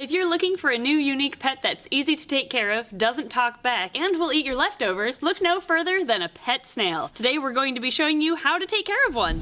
If you're looking for a new unique pet that's easy to take care of, doesn't talk back, and will eat your leftovers, look no further than a pet snail. Today we're going to be showing you how to take care of one.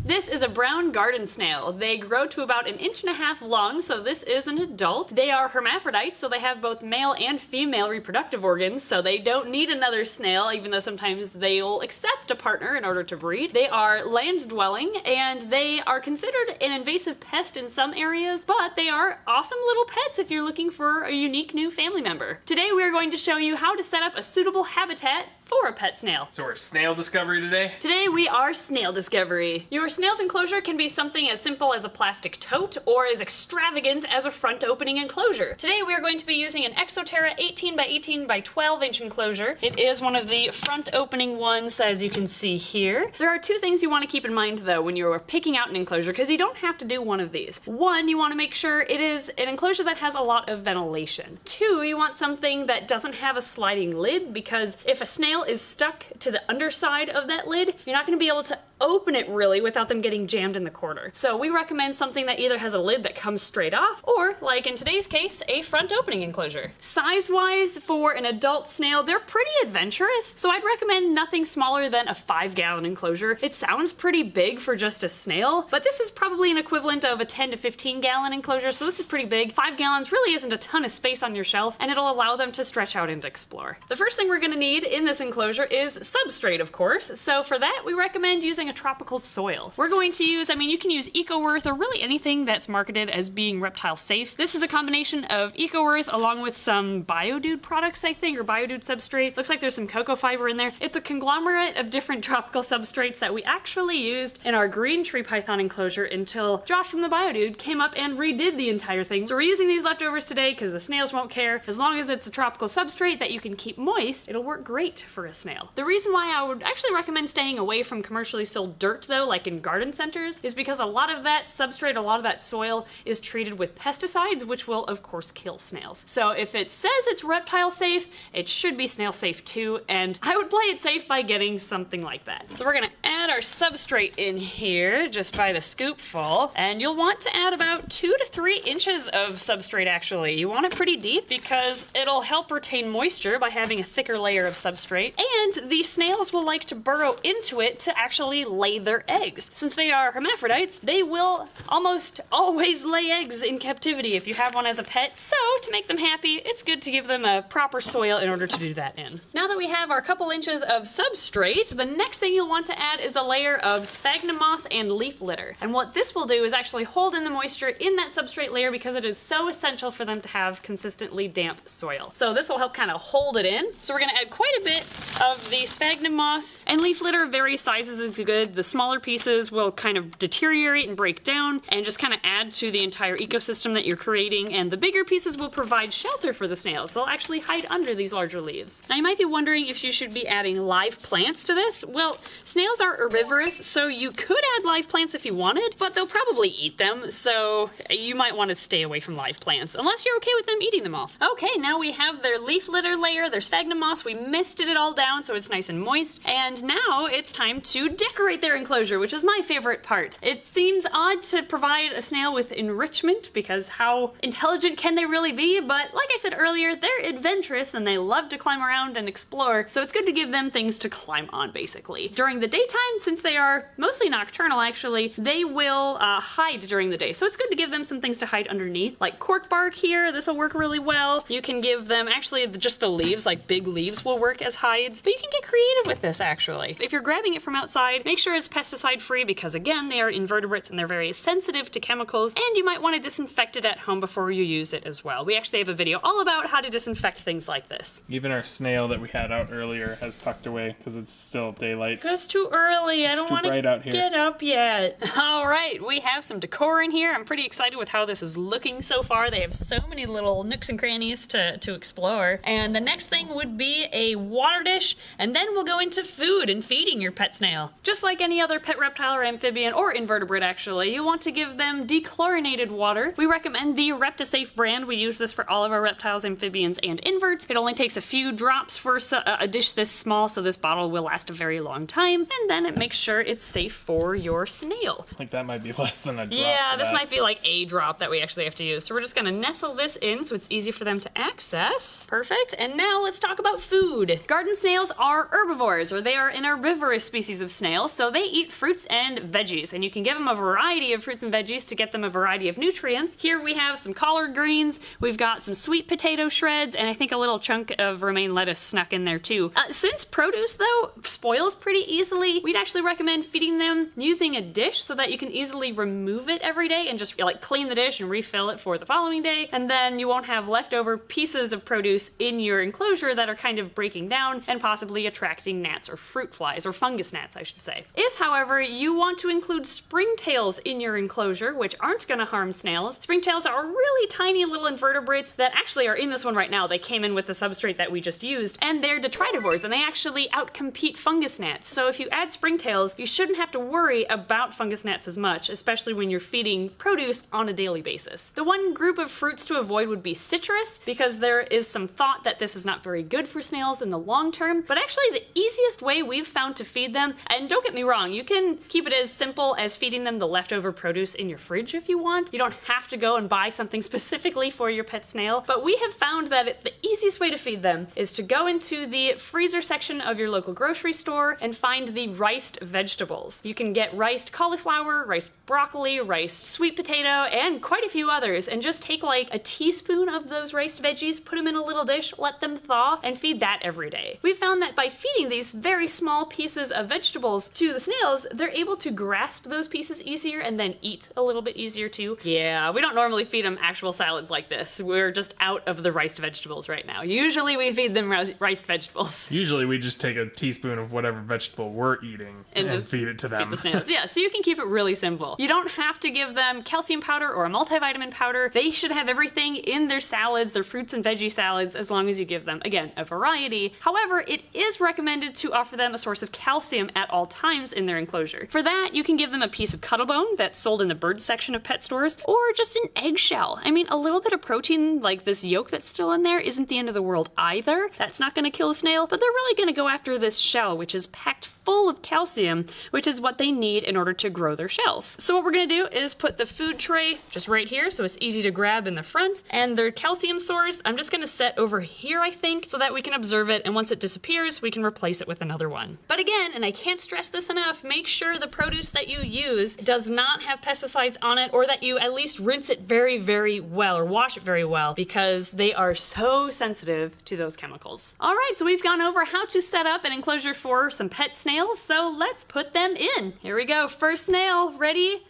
This is a brown garden snail. They grow to about 1.5 inches long, so this is an adult. They are hermaphrodites, so they have both male and female reproductive organs, so they don't need another snail, even though sometimes they'll accept a partner in order to breed. They are land-dwelling, and they are considered an invasive pest in some areas, but they are awesome little pets if you're looking for a unique new family member. Today we are going to show you how to set up a suitable habitat for a pet snail. So we're snail discovery today? Today we are snail discovery. Your snail's enclosure can be something as simple as a plastic tote or as extravagant as a front opening enclosure. Today we are going to be using an Exoterra 18 by 18 by 12 inch enclosure. It is one of the front opening ones, as you can see here. There are two things you want to keep in mind though when you're picking out an enclosure, because you don't have to do one of these. One, you want to make sure it is an enclosure that has a lot of ventilation. Two, you want something that doesn't have a sliding lid, because if a snail is stuck to the underside of that lid, you're not going to be able to open it really without them getting jammed in the corner. So we recommend something that either has a lid that comes straight off, or like in today's case, a front opening enclosure. Size-wise, for an adult snail, they're pretty adventurous, so I'd recommend nothing smaller than a 5-gallon enclosure. It sounds pretty big for just a snail, but this is probably an equivalent of a 10 to 15-gallon enclosure, so this is pretty big. 5 gallons really isn't a ton of space on your shelf, and it'll allow them to stretch out and explore. The first thing we're going to need in this enclosure is substrate, of course, so for that we recommend using a tropical soil. We're going to use, you can use EcoEarth or really anything that's marketed as being reptile safe. This is a combination of EcoEarth along with some Biodude products, I think, or Biodude substrate. Looks like there's some cocoa fiber in there. It's a conglomerate of different tropical substrates that we actually used in our green tree python enclosure until Josh from the Biodude came up and redid the entire thing. So we're using these leftovers today because the snails won't care. As long as it's a tropical substrate that you can keep moist, it'll work great for a snail. The reason why I would actually recommend staying away from commercially sold dirt though, like in garden centers, is because a lot of that substrate, a lot of that soil is treated with pesticides, which will of course kill snails. So if it says it's reptile safe, it should be snail safe too, and I would play it safe by getting something like that. So we're gonna add our substrate in here just by the scoopful, and you'll want to add about 2 to 3 inches of substrate actually. You want it pretty deep because it'll help retain moisture by having a thicker layer of substrate, and the snails will like to burrow into it to actually lay their eggs. Since they are hermaphrodites, they will almost always lay eggs in captivity if you have one as a pet, so to make them happy, it's good to give them a proper soil in order to do that in. Now that we have our couple inches of substrate, the next thing you'll want to add is a layer of sphagnum moss and leaf litter. And what this will do is actually hold in the moisture in that substrate layer because it is so essential for them to have consistently damp soil. So this will help kind of hold it in. So we're going to add quite a bit of the sphagnum moss, and leaf litter of various sizes is good. The smaller pieces will kind of deteriorate and break down and just kind of add to the entire ecosystem that you're creating, and the bigger pieces will provide shelter for the snails. They'll actually hide under these larger leaves. Now you might be wondering if you should be adding live plants to this. Well, snails are herbivorous, so you could add live plants if you wanted, but they'll probably eat them, so you might want to stay away from live plants, unless you're okay with them eating them all. Okay, now we have their leaf litter layer, their sphagnum moss. We misted it all down so it's nice and moist, and now it's time to decorate their enclosure, which is my favorite part. It seems odd to provide a snail with enrichment because how intelligent can they really be? But like I said earlier, they're adventurous and they love to climb around and explore, so it's good to give them things to climb on basically. During the daytime, since they are mostly nocturnal actually, they will hide during the day, so it's good to give them some things to hide underneath, like cork bark here. This will work really well. You can give them actually just the leaves, like big leaves will work as hides, but you can get creative with this actually. If you're grabbing it from outside, make sure it's pesticide free because again, they are invertebrates and they're very sensitive to chemicals, and you might want to disinfect it at home before you use it as well. We actually have a video all about how to disinfect things like this. Even our snail that we had out earlier has tucked away because it's still daylight. It's too early. I don't want to get up yet. All right, we have some decor in here. I'm pretty excited with how this is looking so far. They have so many little nooks and crannies to explore. And the next thing would be a water dish, and then we'll go into food and feeding your pet snail. Just just like any other pet reptile or amphibian or invertebrate actually, you want to give them dechlorinated water. We recommend the Reptisafe brand. We use this for all of our reptiles, amphibians, and inverts. It only takes a few drops for a dish this small, so this bottle will last a very long time, and then it makes sure it's safe for your snail. Like that might be less than a drop. Yeah, this might be like a drop that we actually have to use. So we're just gonna nestle this in so it's easy for them to access. Perfect. And now let's talk about food. Garden snails are herbivores, or they are an herbivorous species of snail, so they eat fruits and veggies, and you can give them a variety of fruits and veggies to get them a variety of nutrients. Here we have some collard greens, we've got some sweet potato shreds, and I think a little chunk of romaine lettuce snuck in there too. Since produce, though, spoils pretty easily, we'd actually recommend feeding them using a dish so that you can easily remove it every day and just like clean the dish and refill it for the following day, and then you won't have leftover pieces of produce in your enclosure that are kind of breaking down and possibly attracting gnats or fruit flies, or fungus gnats, I should say. If, however, you want to include springtails in your enclosure, which aren't going to harm snails, springtails are really tiny little invertebrates that actually are in this one right now. They came in with the substrate that we just used, and they're detritivores, and they actually outcompete fungus gnats. So if you add springtails, you shouldn't have to worry about fungus gnats as much, especially when you're feeding produce on a daily basis. The one group of fruits to avoid would be citrus, because there is some thought that this is not very good for snails in the long term, but actually the easiest way we've found to feed them, and don't get me wrong, you can keep it as simple as feeding them the leftover produce in your fridge if you want. You don't have to go and buy something specifically for your pet snail, but we have found that the easiest way to feed them is to go into the freezer section of your local grocery store and find the riced vegetables. You can get riced cauliflower, riced broccoli, riced sweet potato, and quite a few others, and just take like a teaspoon of those riced veggies, put them in a little dish, let them thaw, and feed that every day. We found that by feeding these very small pieces of vegetables to the snails, they're able to grasp those pieces easier and then eat a little bit easier too. Yeah, we don't normally feed them actual salads like this. We're just out of the riced vegetables right now. Usually we feed them riced vegetables. Usually we just take a teaspoon of whatever vegetable we're eating and just feed it to them. Feed the snails. Yeah, so you can keep it really simple. You don't have to give them calcium powder or a multivitamin powder. They should have everything in their salads, their fruits and veggie salads, as long as you give them, again, a variety. However, it is recommended to offer them a source of calcium at all times in their enclosure. For that, you can give them a piece of cuttlebone that's sold in the bird section of pet stores, or just an eggshell. I mean, a little bit of protein, like this yolk that's still in there, isn't the end of the world either. That's not going to kill a snail, but they're really going to go after this shell, which is packed full of calcium, which is what they need in order to grow their shells. So what we're going to do is put the food tray just right here, so it's easy to grab in the front, and their calcium source, I'm just going to set over here, I think, so that we can observe it, and once it disappears, we can replace it with another one. But again, and I can't stress this enough, make sure the produce that you use does not have pesticides on it, or that you at least rinse it very, very well, or wash it very well, because they are so sensitive to those chemicals. All right, so we've gone over how to set up an enclosure for some pet snails, so let's put them in. Here we go. First snail, ready,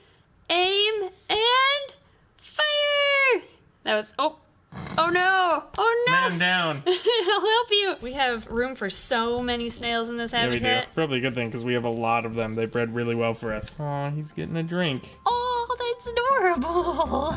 aim, and fire! That was, oh no! Oh no! Man down. I'll help you. We have room for so many snails in this Yeah, we habitat. do. Probably a good thing because we have a lot of them. They bred really well for us. Oh, he's getting a drink. Oh, that's adorable.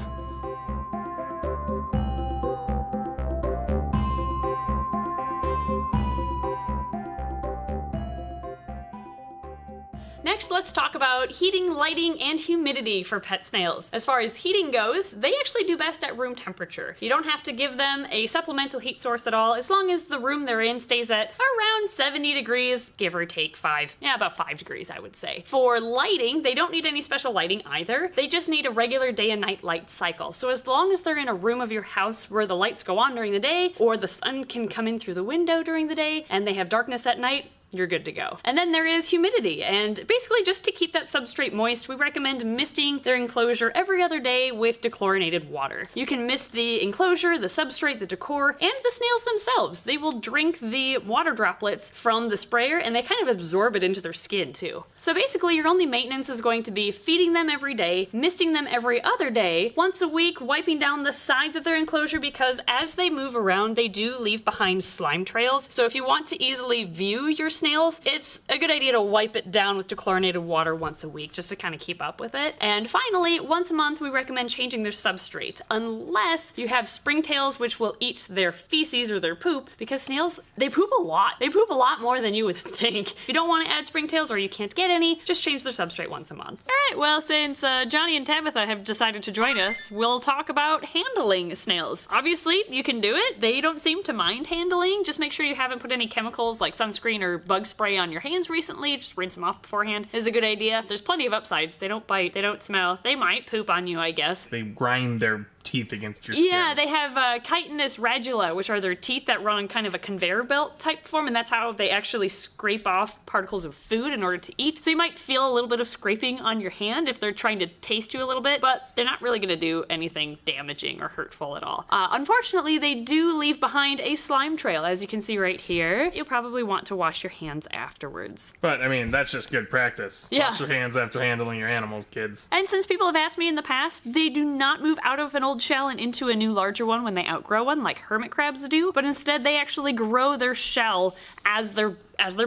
Next, let's talk about heating, lighting, and humidity for pet snails. As far as heating goes, they actually do best at room temperature. You don't have to give them a supplemental heat source at all, as long as the room they're in stays at around 70 degrees, give or take about 5 degrees, I would say. For lighting, they don't need any special lighting either. They just need a regular day and night light cycle. So as long as they're in a room of your house where the lights go on during the day, or the sun can come in through the window during the day, and they have darkness at night, you're good to go. And then there is humidity, and basically just to keep that substrate moist, we recommend misting their enclosure every other day with dechlorinated water. You can mist the enclosure, the substrate, the decor, and the snails themselves. They will drink the water droplets from the sprayer, and they kind of absorb it into their skin too. So basically your only maintenance is going to be feeding them every day, misting them every other day, once a week wiping down the sides of their enclosure, because as they move around, they do leave behind slime trails. So if you want to easily view your snails, it's a good idea to wipe it down with dechlorinated water once a week just to kind of keep up with it. And finally, once a month we recommend changing their substrate, unless you have springtails, which will eat their feces or their poop, because snails, they poop a lot. They poop a lot more than you would think. If you don't want to add springtails or you can't get get any, just change their substrate once a month. All right, well, since Johnny and Tabitha have decided to join us, we'll talk about handling snails. Obviously, you can do it. They don't seem to mind handling. Just make sure you haven't put any chemicals like sunscreen or bug spray on your hands recently. Just rinse them off beforehand is a good idea. There's plenty of upsides. They don't bite, they don't smell. They might poop on you, I guess. They grind their teeth against your skin. Yeah, they have chitinous radula, which are their teeth that run on kind of a conveyor belt type form, and that's how they actually scrape off particles of food in order to eat. So you might feel a little bit of scraping on your hand if they're trying to taste you a little bit, but they're not really going to do anything damaging or hurtful at all. Unfortunately, they do leave behind a slime trail, as you can see right here. You'll probably want to wash your hands afterwards. But, I mean, that's just good practice. Yeah. Wash your hands after handling your animals, kids. And since people have asked me in the past, they do not move out of an old shell and into a new larger one when they outgrow one like hermit crabs do, but instead they actually grow their shell as their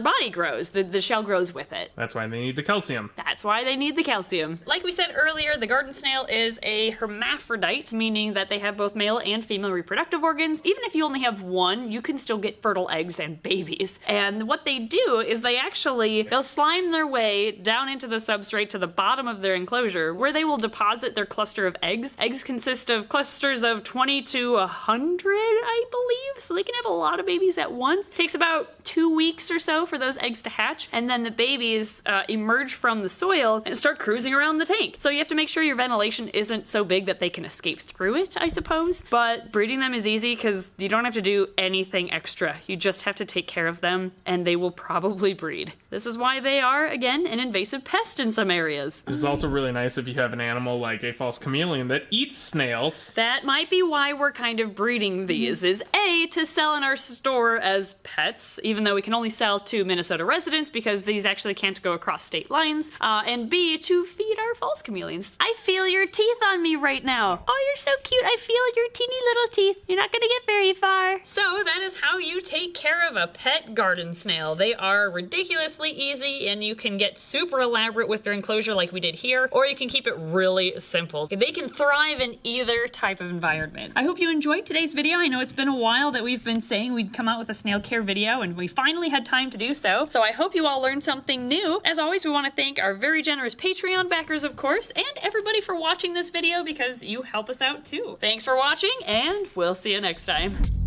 body grows. The shell grows with it. That's why they need the calcium. That's why they need the calcium. Like we said earlier, the garden snail is a hermaphrodite, meaning that they have both male and female reproductive organs. Even if you only have one, you can still get fertile eggs and babies. And what they do is they'll slime their way down into the substrate to the bottom of their enclosure, where they will deposit their cluster of eggs. Eggs consist of clusters of 20 to 100, I believe, so they can have a lot of babies at once. It takes about 2 weeks or so for those eggs to hatch, and then the babies emerge from the soil and start cruising around the tank. So you have to make sure your ventilation isn't so big that they can escape through it, I suppose. But breeding them is easy because you don't have to do anything extra. You just have to take care of them, and they will probably breed. This is why they are, again, an invasive pest in some areas. It's also really nice if you have an animal like a false chameleon that eats snails. That might be why we're kind of breeding these, is A, to sell in our store as pets, even though we can only sell to Minnesota residents because these actually can't go across state lines, and B, to feed our false chameleons. I feel your teeth on me right now. Oh, you're so cute. I feel your teeny little teeth. You're not gonna get very far. So that is how you take care of a pet garden snail. They are ridiculously easy, and you can get super elaborate with their enclosure like we did here, or you can keep it really simple. They can thrive in either type of environment. I hope you enjoyed today's video. I know it's been a while that we've been saying we'd come out with a snail care video, and we finally had time to do so. So I hope you all learned something new. As always, we want to thank our very generous Patreon backers, of course, and everybody for watching this video because you help us out too. Thanks for watching, and we'll see you next time.